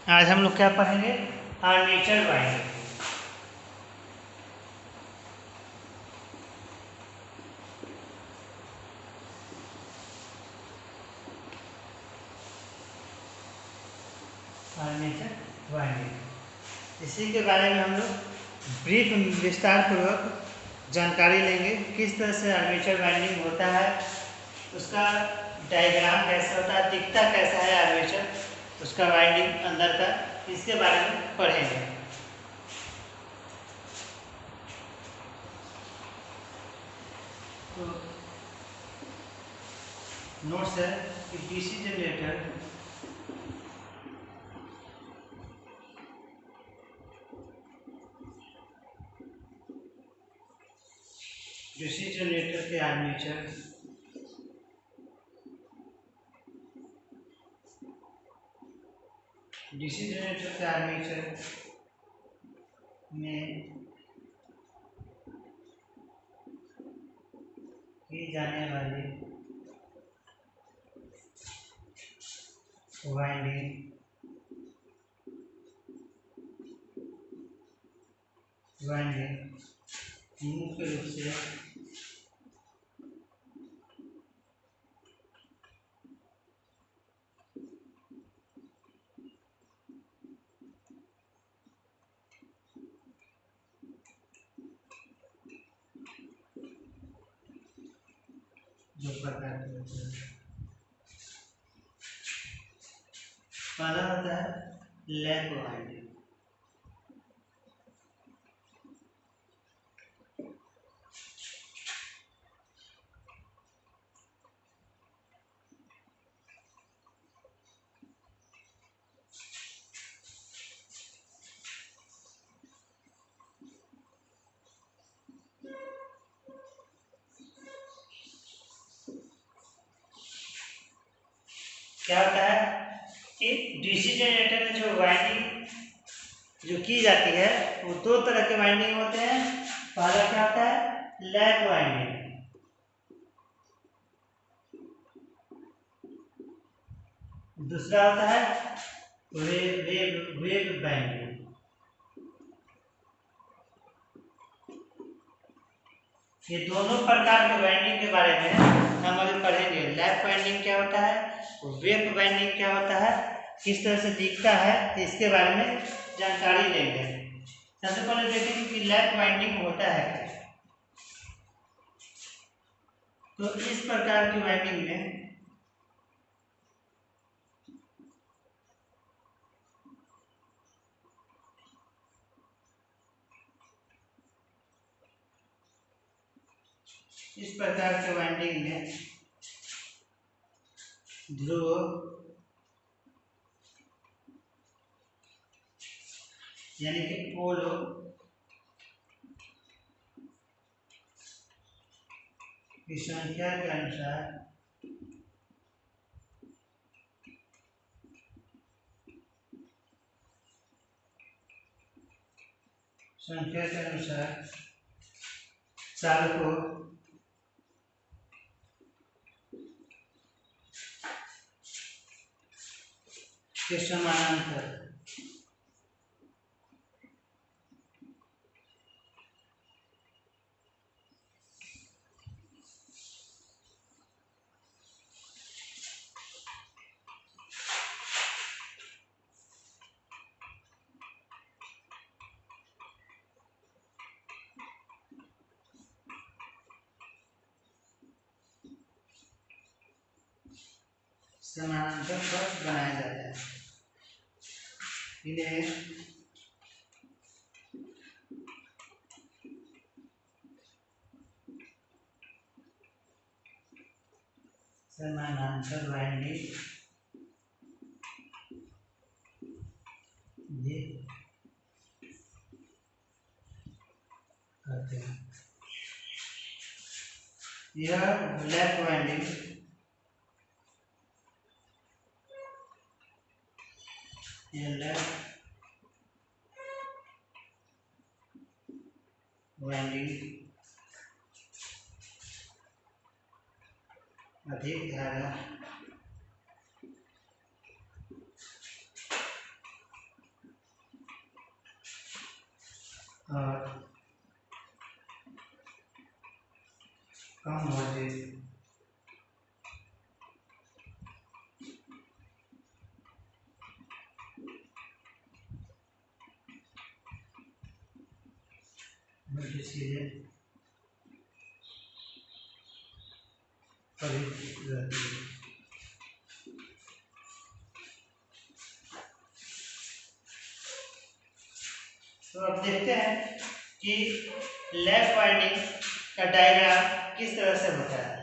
आज हम लोग क्या पढ़ेंगे? Armature winding. आर्मेचर वाइंडिंग, इसी के बारे में हम लोग ब्रीफ विस्तार पूर्वक जानकारी लेंगे। किस तरह से आर्मेचर वाइंडिंग होता है, उसका डायग्राम कैसा होता है, दिखता कैसा है आर्मेचर, उसका वाइंडिंग अंदर का, इसके बारे में पढ़ेंगे। तो नोट्स है कि डीसी जनरेटर के आर्मेचर डीसी जनरेटर के आर्मेचर में की जाने वाली वाइंडिंग मुख्य रूप से जो प्रकार के होते हैं। पहला होता है लैप वाइंडिंग। क्या होता है कि डीसी जनरेटर में जो वाइंडिंग जो की जाती है वो दो तरह के वाइंडिंग होते हैं। पहला क्या होता है लैप वाइंडिंग, दूसरा होता है वेव वाइंडिंग। ये दोनों प्रकार के वाइंडिंग के बारे में हम अभी पढ़ेंगे। लैप वाइंडिंग क्या होता है, वेव वाइंडिंग क्या होता है, किस तरह से दिखता है, इसके बारे में जानकारी लेंगे। सबसे पहले देखेंगे कि लैप वाइंडिंग होता है क्या। तो इस प्रकार की वाइंडिंग में ध्रुव यानी कि पोलो की संख्या के अनुसार चालकों के समानांतर पथ बनाया जाता है। इन्हें समानांतर वाइंडिंग भी कहते हैं। यह लैप वाइंडिंग अधिक धारा और कम वोल्टेज चीजें रहती है। तो अब देखते हैं कि लैप वाइंडिंग का डायग्राम किस तरह से होता है।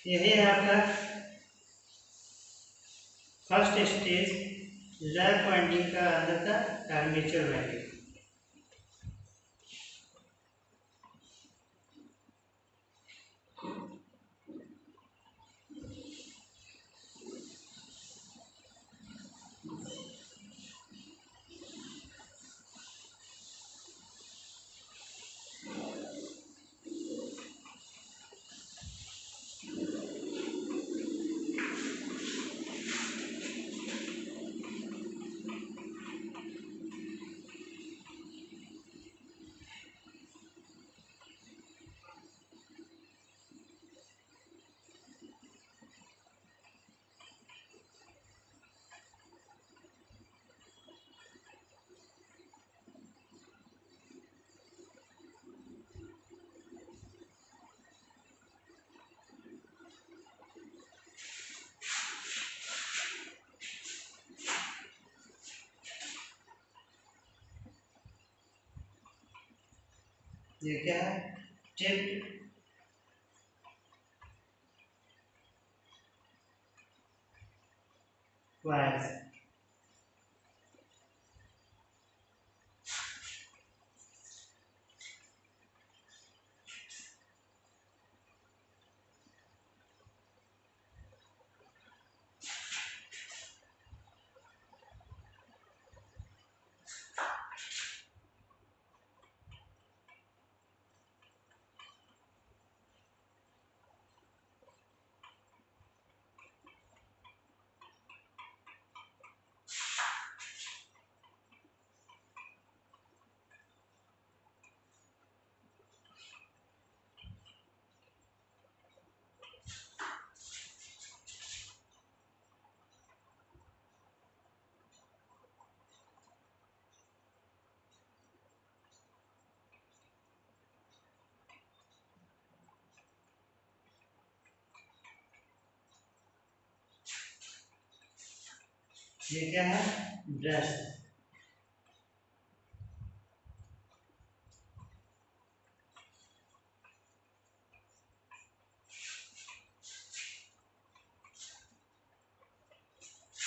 यही है आपका फर्स्ट स्टेज लैप वाइंडिंग का अंदर का आर्मेचर वाइंडिंग। ये क्या है? Tipped wires. ये क्या है? ब्रश।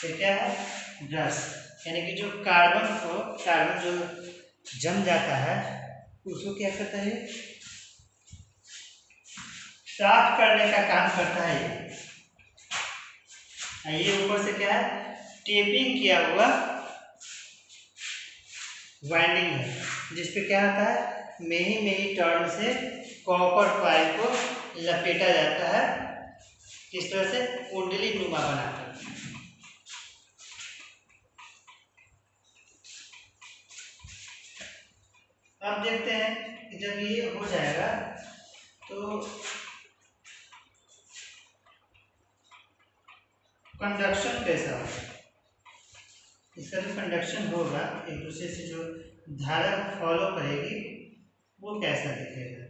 ये क्या है? ब्रश। यानी कि जो कार्बन जो जम जाता है उसको क्या करता है? साफ करने का काम करता है ये ऊपर से क्या है? टेपिंग किया हुआ वाइंडिंग है जिसपे क्या होता है? मेही टर्न से कॉपर कॉइल को लपेटा जाता है किस तरह से? कुंडली नुमा बनाकर। अब देखते हैं कि जब ये हो जाएगा तो कंडक्शन कैसा होगा। इसका जो कंडक्शन होगा एक दूसरे से जो धारा फॉलो करेगी वो कैसा दिखेगा।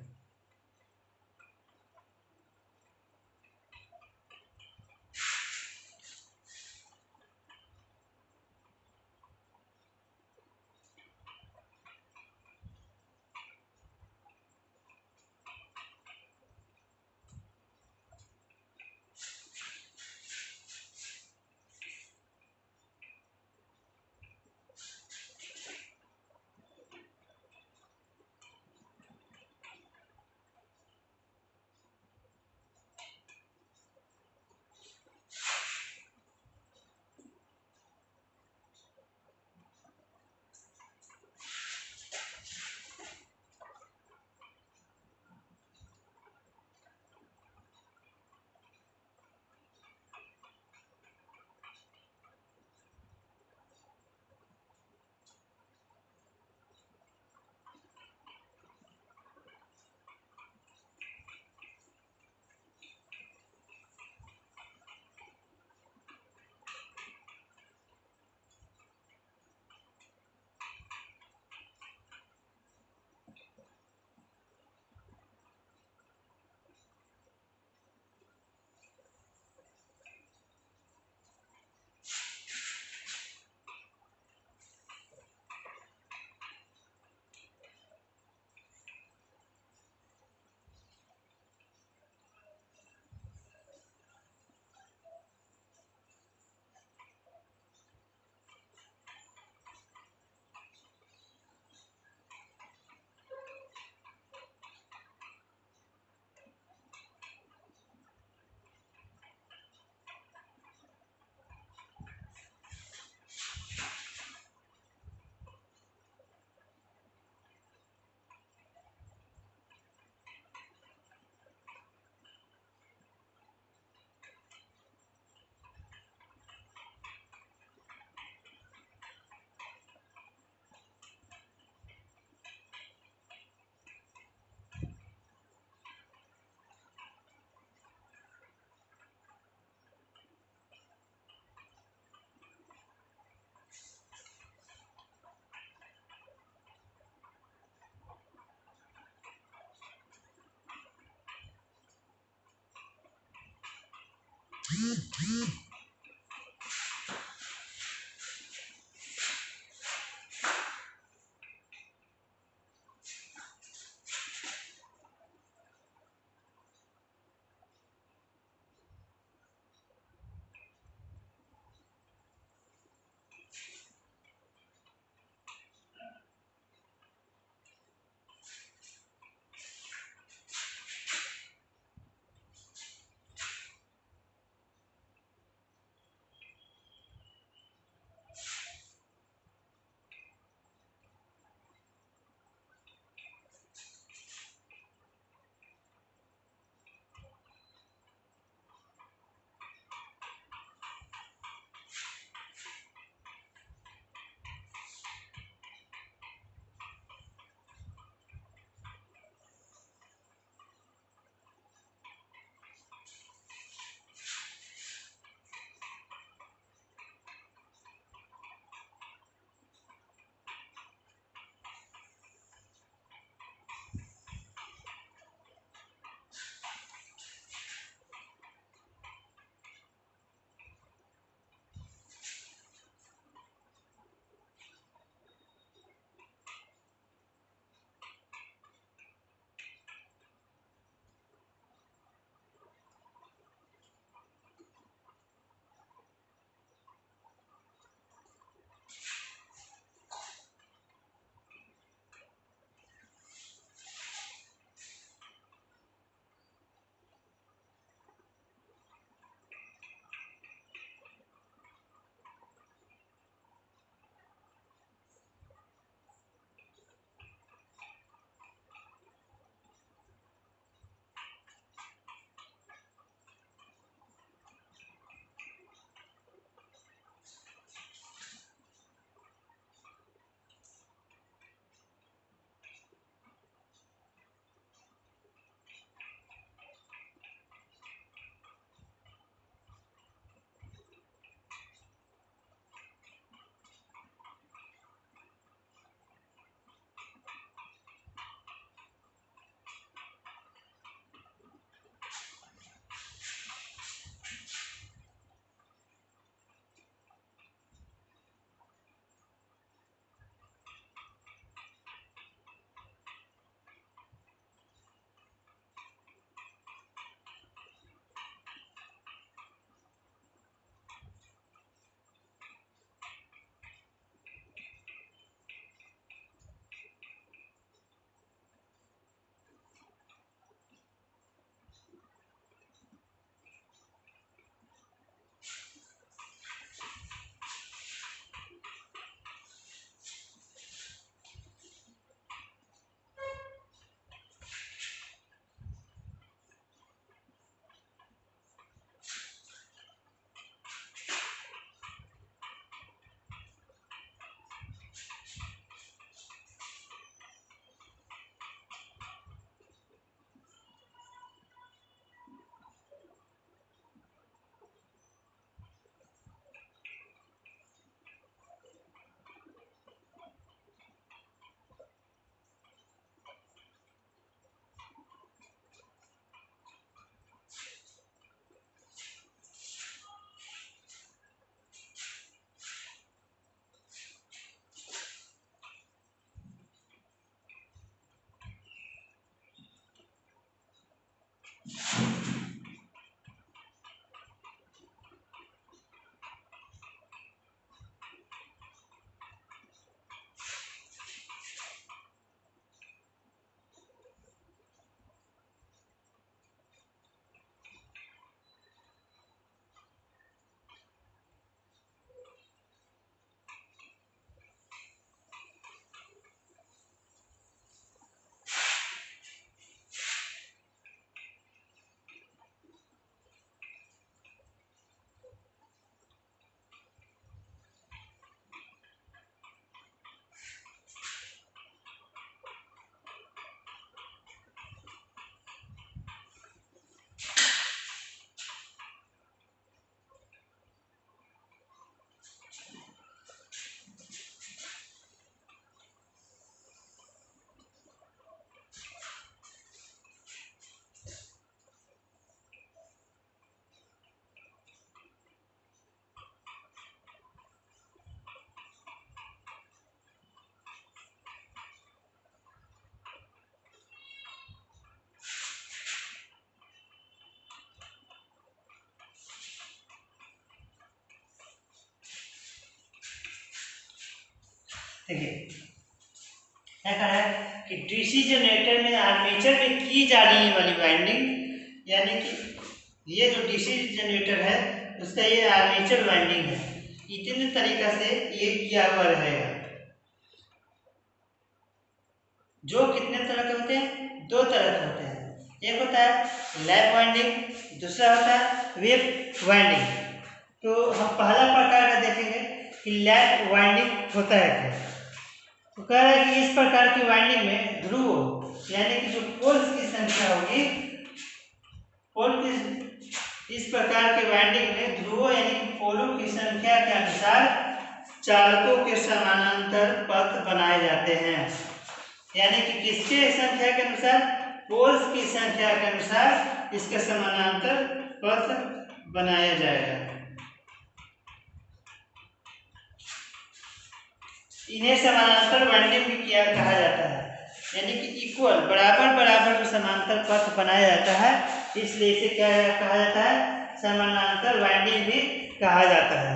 देखिए क्या कहा है कि डीसी जनरेटर में आर्मेचर में की जा रही वाली वाइंडिंग, यानी कि ये जो डीसी जनरेटर है उसका ये आर्मेचर वाइंडिंग है, इतने तरीका से ये किया हुआ रहेगा। जो कितने तरह के होते हैं? 2 तरह के होते हैं। एक होता है लैप वाइंडिंग, दूसरा होता है वेव वाइंडिंग। तो हम पहला प्रकार का देखेंगे कि लैप वाइंडिंग होता है क्या। तो कह रहा है कि इस प्रकार की वाइंडिंग में ध्रुव यानी कि जो पोल्स की संख्या होगी, पोल की इस प्रकार के वाइंडिंग में ध्रुवों यानी कि पोलों की संख्या के अनुसार चालकों के समानांतर पथ बनाए जाते हैं। यानी कि किसके संख्या के अनुसार? पोल्स की संख्या के अनुसार इसका समानांतर पथ बनाया जाएगा। इन्हें समानांतर वाइंडिंग भी किया कहा जाता है, यानी कि इक्वल बराबर बराबर जो समानांतर पथ बनाया जाता है, इसलिए इसे क्या कहा जाता है? समानांतर वाइंडिंग भी कहा जाता है।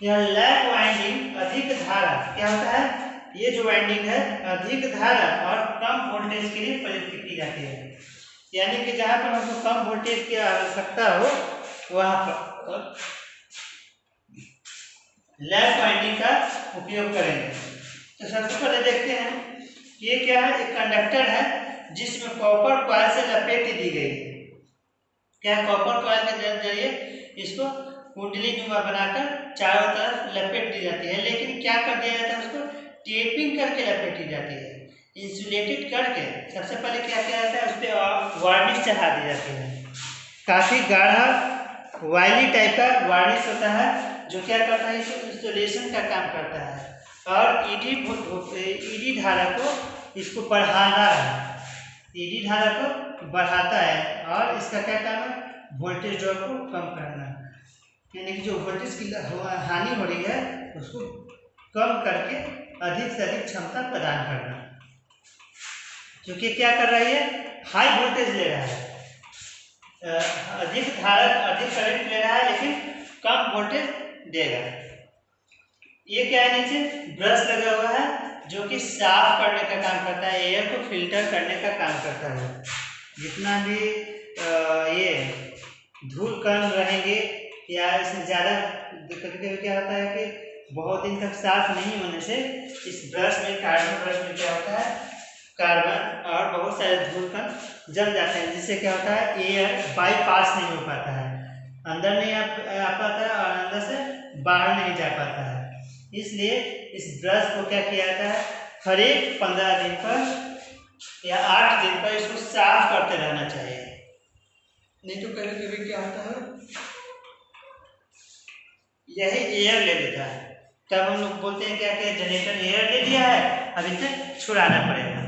यह लैप वाइंडिंग अधिक धारा क्या होता है? ये जो वाइंडिंग है अधिक धारा और कम वोल्टेज के लिए प्रयुक्त की जाती है। यानी कि जहाँ पर हमको कम वोल्टेज की आवश्यकता हो वहाँ पर लैप वाइंडिंग का उपयोग करेंगे। तो सबसे पहले देखते हैं कि ये क्या है? एक कंडक्टर है जिसमें कॉपर कॉइल से लपेट दी गई है। क्या कॉपर कॉइल के जरिए इसको कुंडली नुमा बनाकर चारों तरफ लपेट दी जाती है, लेकिन क्या कर दिया जाता है? उसको टेपिंग करके लपेटी जाती है, इंसुलेटेड करके। सबसे पहले क्या किया जाता है? उस पर वार्निश चढ़ा दी जाती है। काफ़ी गाढ़ा वायली टाइप का वार्निश होता है जो क्या करता है? इसको इंसुलेशन का काम करता है और ईडी धारा को इसको बढ़ाना है, ईडी धारा को बढ़ाता है और इसका क्या काम है? वोल्टेज ड्रॉप को कम करना, यानी कि जो वोल्टेज की हानि हो रही है उसको कम करके अधिक से अधिक क्षमता प्रदान करना। क्योंकि क्या कर रही है? हाई वोल्टेज ले रहा है, अधिक धारा अधिक करंट ले रहा है, लेकिन कम वोल्टेज देगा। ये क्या है? नीचे ब्रश लगा हुआ है जो कि साफ करने का काम करता है, एयर को फिल्टर करने का काम करता है। जितना भी ये धूल कण रहेंगे या इसमें ज़्यादा कभी क्या होता है कि बहुत दिन तक साफ नहीं होने से इस ब्रश में, कार्बन ब्रश में क्या होता है? कार्बन और बहुत सारे धूल कण जम जाते हैं, जिससे क्या होता है? एयर बाईपास नहीं हो पाता है, अंदर नहीं आ पाता है और अंदर से बाहर नहीं जा पाता है। इसलिए इस ब्रश को क्या किया जाता है? हर एक 15 दिन पर या 8 दिन पर इसको साफ करते रहना चाहिए, नहीं तो कभी कभी क्या होता है? यही एयर ले लेता है, तब हम लोग बोलते हैं क्या कि जनरेटर एयर ले लिया है, अब इसे छुड़ाना पड़ेगा।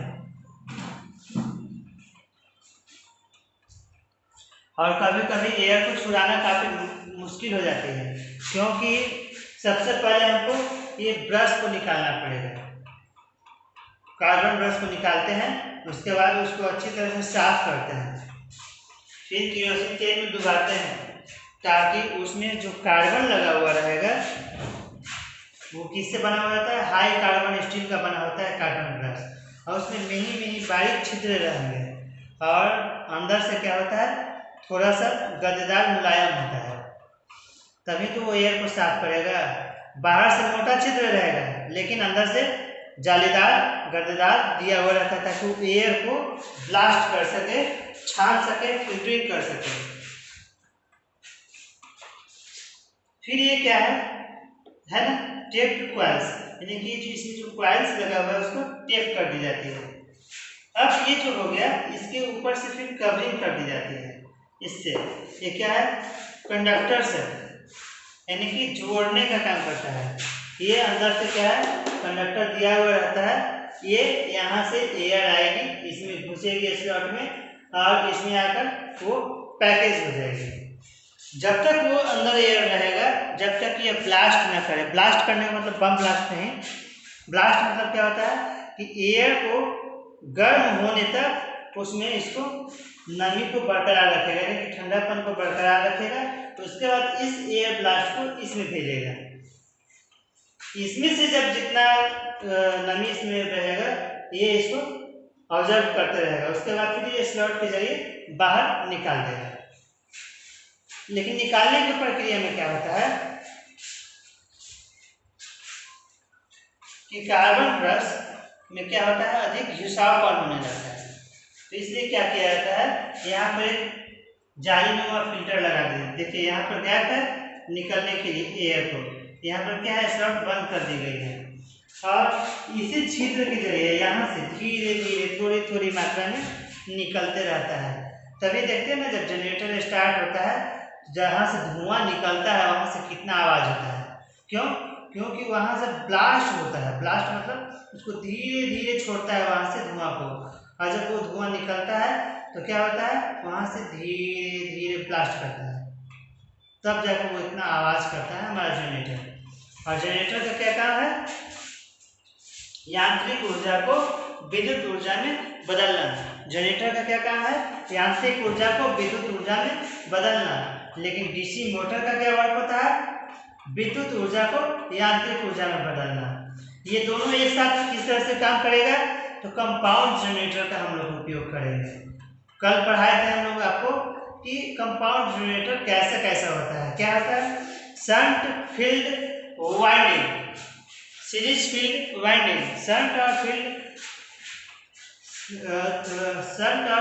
और कभी कभी एयर को छुड़ाना काफ़ी मुश्किल हो जाती है, क्योंकि सबसे पहले हमको ये ब्रश को निकालना पड़ेगा। कार्बन ब्रश को निकालते हैं, उसके बाद उसको अच्छी तरह से साफ करते हैं, फिर केरोसिन तेल में डुबाते हैं ताकि उसमें जो कार्बन लगा हुआ रहेगा वो किससे बना हुआ रहता है? हाई कार्बन स्टील का बना होता है कार्बन ब्रश, और उसमें मिनी मिनी बारीक छिद्र रहेंगे और अंदर से क्या होता है? थोड़ा सा गद्देदार मुलायम होता है, तभी तो वो एयर को साफ करेगा। बाहर से मोटा छिद्र रहेगा लेकिन अंदर से जालीदार गद्देदार दिया हुआ रहता है ताकि वो एयर को ब्लास्ट कर सके, छान सके, फिल्टरिंग कर सके। फिर ये क्या है ना? टेप्ड कॉइल्स, यानी कि इसमें जो कॉइल्स लगा हुआ है उसको टेप कर दी जाती है। अब ये जो हो गया, इसके ऊपर से फिर कवरिंग कर दी जाती है इससे। ये क्या है? कंडक्टर से, यानी कि जोड़ने का काम करता है। ये अंदर से क्या है? कंडक्टर दिया हुआ रहता है, ये यहाँ से एयर आएगी, इसमें घुसेगी स्लॉट में और इसमें आकर वो पैकेज हो जाएगी। जब तक वो अंदर एयर रहेगा, जब तक ये ब्लास्ट ना करे। ब्लास्ट करने का मतलब बम ब्लास्ट नहीं, ब्लास्ट मतलब क्या होता है कि एयर को गर्म होने तक उसमें इसको नमी को बरकरार रखेगा, यानी कि ठंडापन को बरकरार रखेगा। तो उसके बाद इस एयर ब्लास्ट को इसमें भेजेगा। इसमें से जब जितना नमी इसमें रहेगा ये इसको ऑब्जर्व करते रहेगा, उसके बाद फिर ये स्लॉट के जरिए बाहर निकाल देगा। लेकिन निकालने की प्रक्रिया में क्या होता है कि कार्बन ब्रश में क्या होता है, अधिक घिसावपन होने लगता है। तो इसलिए क्या किया जाता है, यहाँ पर एक जालीनुमा फिल्टर लगा दिया। देखिए यहाँ पर गैप है निकलने के लिए एयर को, यहाँ पर क्या है, स्लॉट बंद कर दी गई है और इसी छिद्र के जरिए यहाँ से धीरे धीरे थोड़ी थोड़ी मात्रा में निकलते रहता है। तभी देखते हैं ना, जब जनरेटर स्टार्ट होता है जहाँ से धुआं निकलता है वहाँ से कितना आवाज़ होता है। क्यों? क्योंकि वहाँ से ब्लास्ट होता है। ब्लास्ट मतलब उसको धीरे धीरे छोड़ता है वहाँ से धुआं को, और जब वो धुआं निकलता है तो क्या होता है, वहाँ से धीरे धीरे ब्लास्ट करता है, तब जाकर वो इतना आवाज़ करता है हमारा जनरेटर। और जनरेटर का क्या काम है, यांत्रिक ऊर्जा को विद्युत ऊर्जा में बदलना। जनरेटर का क्या काम है, यांत्रिक ऊर्जा को विद्युत ऊर्जा में बदलना। लेकिन डीसी मोटर का क्या वर्क होता है, विद्युत ऊर्जा को यांत्रिक ऊर्जा में बदलना। ये दोनों एक साथ किस तरह से काम करेगा, तो कंपाउंड जनरेटर का हम लोग उपयोग करेंगे। कल पढ़ाए थे हम लोग आपको कि कंपाउंड जनरेटर कैसा कैसा होता है। क्या होता है, shunt field winding, series field winding, shunt और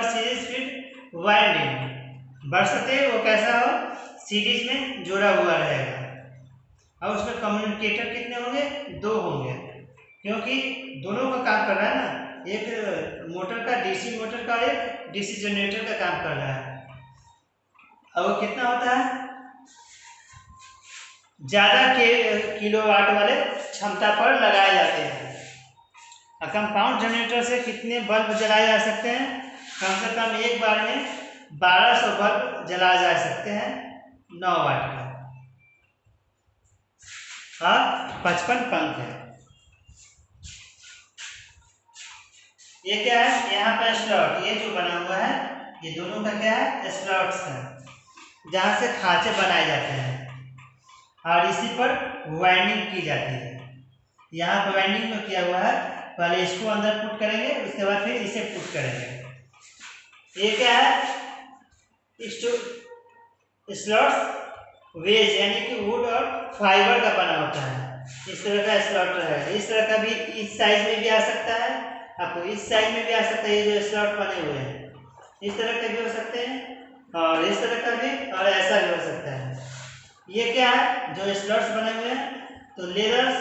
सीरीज फील्ड वाइंडिंग बरसते वो कैसा हो, सीरीज में जुड़ा हुआ रहेगा। और उसमें कम्युनिकेटर कितने होंगे, 2 होंगे, क्योंकि दोनों का काम कर रहा है ना, एक मोटर का, डीसी मोटर का, एक डीसी जनरेटर का काम कर रहा है। और वो कितना होता है, ज्यादा किलोवाट वाले क्षमता पर लगाए जाते हैं। कंपाउंड जनरेटर से कितने बल्ब जलाए जा सकते हैं, कम से कम एक बार में 1200 बल्ब जलाए जा सकते हैं 9 वाट का, और 55 पंख है। ये क्या है, यहाँ पर स्लॉट, ये जो बना हुआ है ये दोनों का क्या है, स्लॉट्स है, जहाँ से खांचे बनाए जाते हैं और इसी पर वाइंडिंग की जाती है। यहाँ पर वाइंडिंग में किया हुआ है, पहले इसको अंदर पुट करेंगे, उसके बाद फिर इसे पुट करेंगे। ये क्या है, स्लॉट्स वेज यानी कि वुड और फाइबर का बना होता है। इस तरह का स्लॉट रहेगा। इस तरह का भी इस साइज में भी आ सकता है, आपको इस साइज में भी आ सकता है। ये जो स्लॉट बने हुए हैं इस तरह के भी हो सकते हैं, और इस तरह का भी, और ऐसा भी हो सकता है। ये क्या है, जो स्लॉट्स बने हुए हैं, तो लेदर्स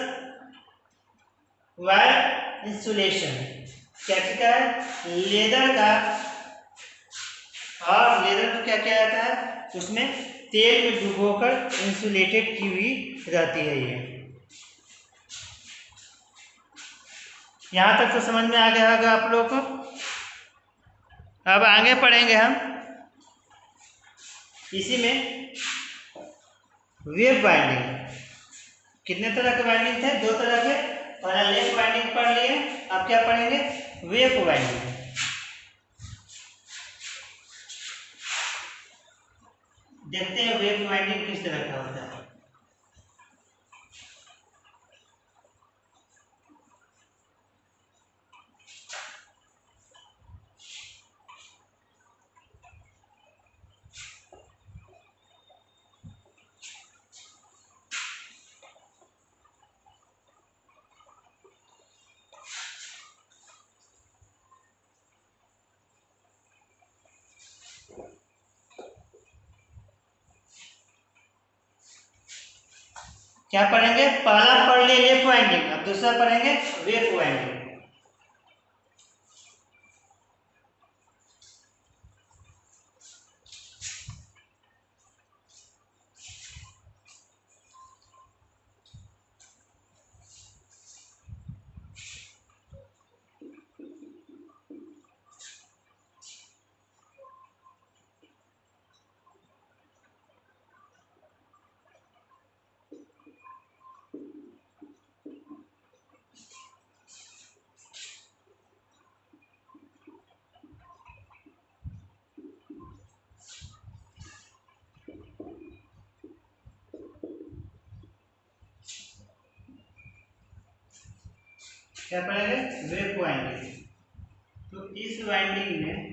वायर इंसुलेशन, क्या क्या है, लेदर का, और लेदर में क्या क्या आता है, उसमें तेल में डुबोकर इंसुलेटेड की हुई रहती है। ये यहाँ तक तो समझ में आ गया होगा आप लोगों को। अब आगे पढ़ेंगे हम इसी में वेव बाइंडिंग। कितने तरह के बाइंडिंग थे, 2 तरह के। पहला लेग बाइंडिंग पढ़ लिए, अब क्या पढ़ेंगे, वेव बाइंडिंग। देखते हैं वेव बाइंडिंग किस तरह का होता है। क्या पढ़ेंगे, पहला पढ़ लिए लेफ्ट वाइंडिंग, अब दूसरा पढ़ेंगे वेव वाइंडिंग। क्या पढ़ेंगे? Wave winding. तो इस वाइंडिंग में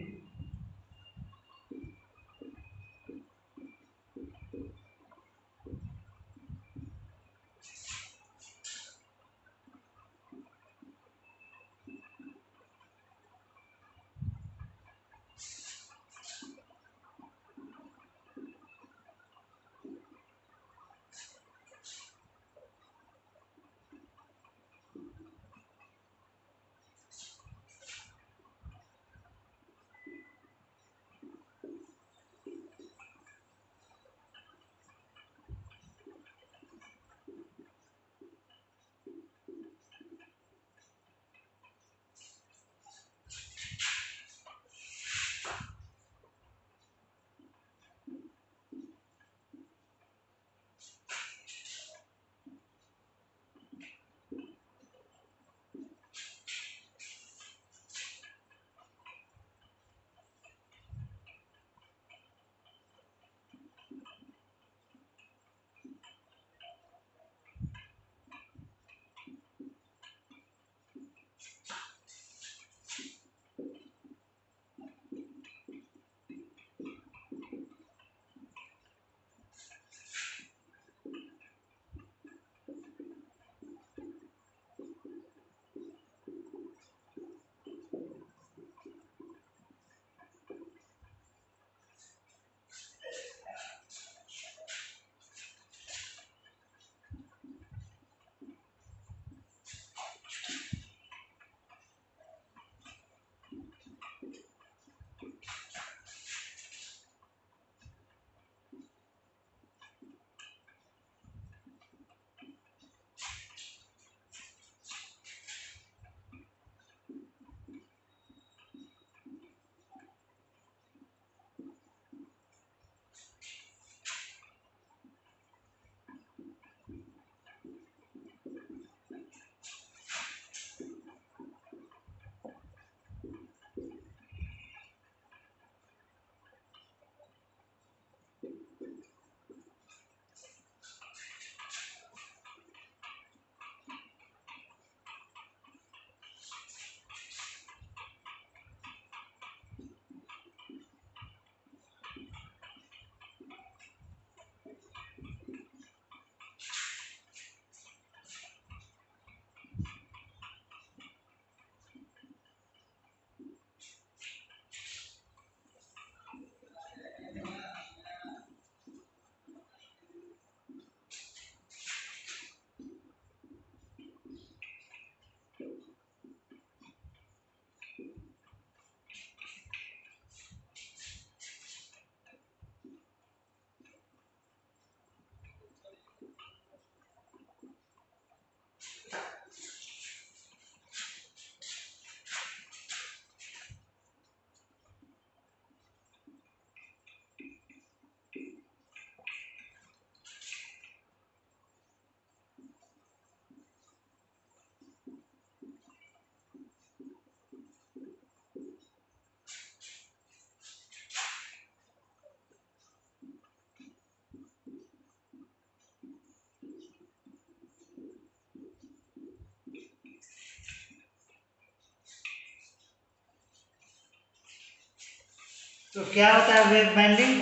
तो क्या होता है वेव बाइंडिंग?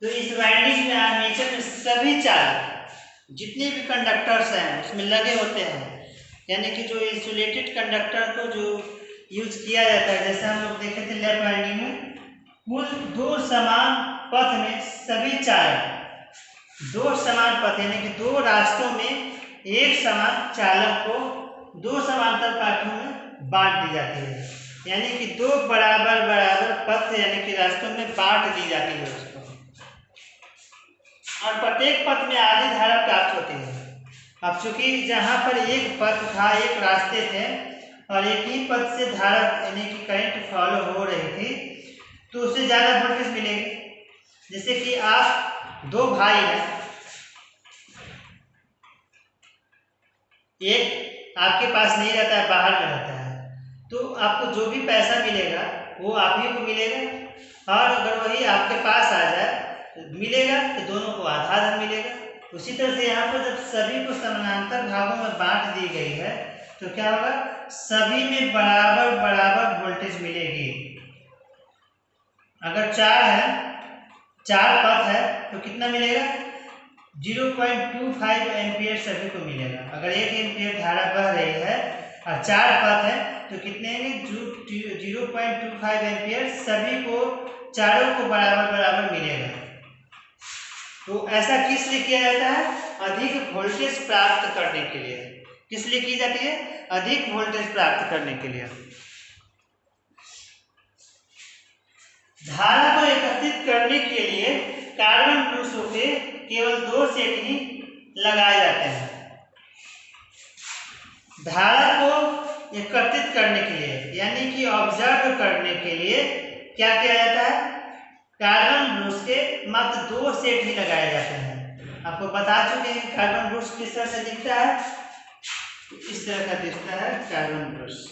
तो इस वाइंडिंग में आर्मेचर में सभी चार जितने भी कंडक्टर्स हैं उसमें लगे होते हैं, यानी कि जो इंसुलेटेड कंडक्टर को जो यूज किया जाता है, जैसे हम लोग देखे थे लैप वाइंडिंग में, कुल दो समान पथ में सभी चार दो समान पथ यानी कि दो रास्तों में एक समान चालक को दो समांतर पार्टों में बांट दी जाती है, यानी कि दो बराबर बराबर पथ यानी कि रास्तों में बांट दी जाती है उसको, और प्रत्येक पथ में आधी धारा प्राप्त होती है। अब चूंकि जहां पर एक पथ था, एक रास्ते थे और एक ही पथ से धारा यानी कि करंट फॉलो हो रही थी, तो उससे ज्यादा वोल्टेज मिलेगी। जैसे कि आप दो भाई हैं, एक आपके पास नहीं रहता है, बाहर में रहता है, तो आपको जो भी पैसा मिलेगा वो आप ही को मिलेगा, और अगर वही आपके पास आ जाए मिलेगा तो दोनों को आधा आधा मिलेगा। उसी तरह से यहाँ पर जब सभी को समानांतर भागों में बांट दी गई है तो क्या होगा, सभी में बराबर बराबर वोल्टेज मिलेगी। अगर चार पथ है तो कितना मिलेगा, 0.25 एम्पियर सभी को मिलेगा। अगर 1 एम्पियर धारा बह रही है और 4 पथ है तो कितने होंगे, 0.25 एम्पियर सभी को, चारों को बराबर बराबर मिलेगा। तो ऐसा किस लिए किया जाता है, अधिक वोल्टेज प्राप्त करने के लिए। किस लिए की जाती है, अधिक वोल्टेज प्राप्त करने के लिए। धारा को एकत्रित करने के लिए कार्बन पुरुषों के केवल 2 सेट ही लगाए जाते हैं। धारा को एकत्रित करने के लिए यानी कि ऑब्जर्व करने के लिए क्या किया जाता है, कार्बन ब्रूस के मात्र 2 सेट ही लगाए जाते हैं। आपको बता चुके हैं कार्बन ब्रूस किस तरह से दिखता है, इस तरह का दिखता है कार्बन ब्रूस।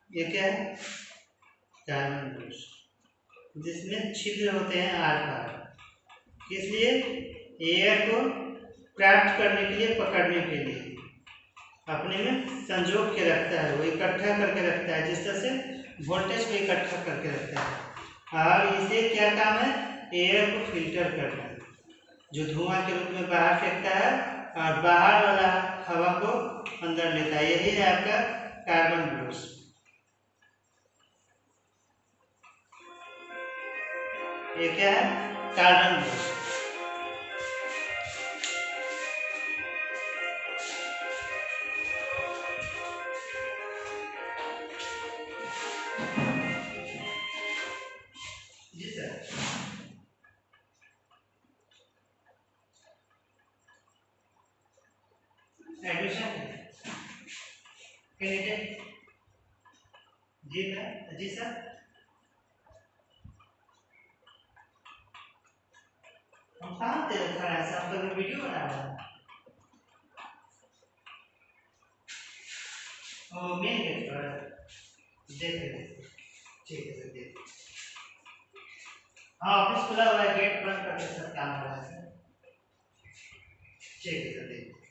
ये क्या है, कार्बन ब्रूस, जिसमें छिद्र होते हैं आर पार, किस लिए, एयर को प्राप्त करने के लिए, पकड़ने के लिए, अपने में संजोग के रखता है, वो इकट्ठा करके रखता है, जिस तरह से वोल्टेज को इकट्ठा करके रखता है। और इसे क्या काम है, एयर को फिल्टर करना है, जो धुआं के रूप में बाहर फेंकता है और बाहर वाला हवा को अंदर लेता है। यही है आपका कार्बन ब्रूस। ये क्या है, कार्बन ब्रूस। जी सर, एडमिशन कैंडिडेट, जी सर, हम कहाँ थे खड़ा है, हम तो वीडियो बना रहे हैं। ओ मेन गेट पर देख, ठीक है सर, देख, हाँ ऑफिस खुला हुआ है, गेट बंद करके सब काम हो रहा है सर, ठीक है सर, देख।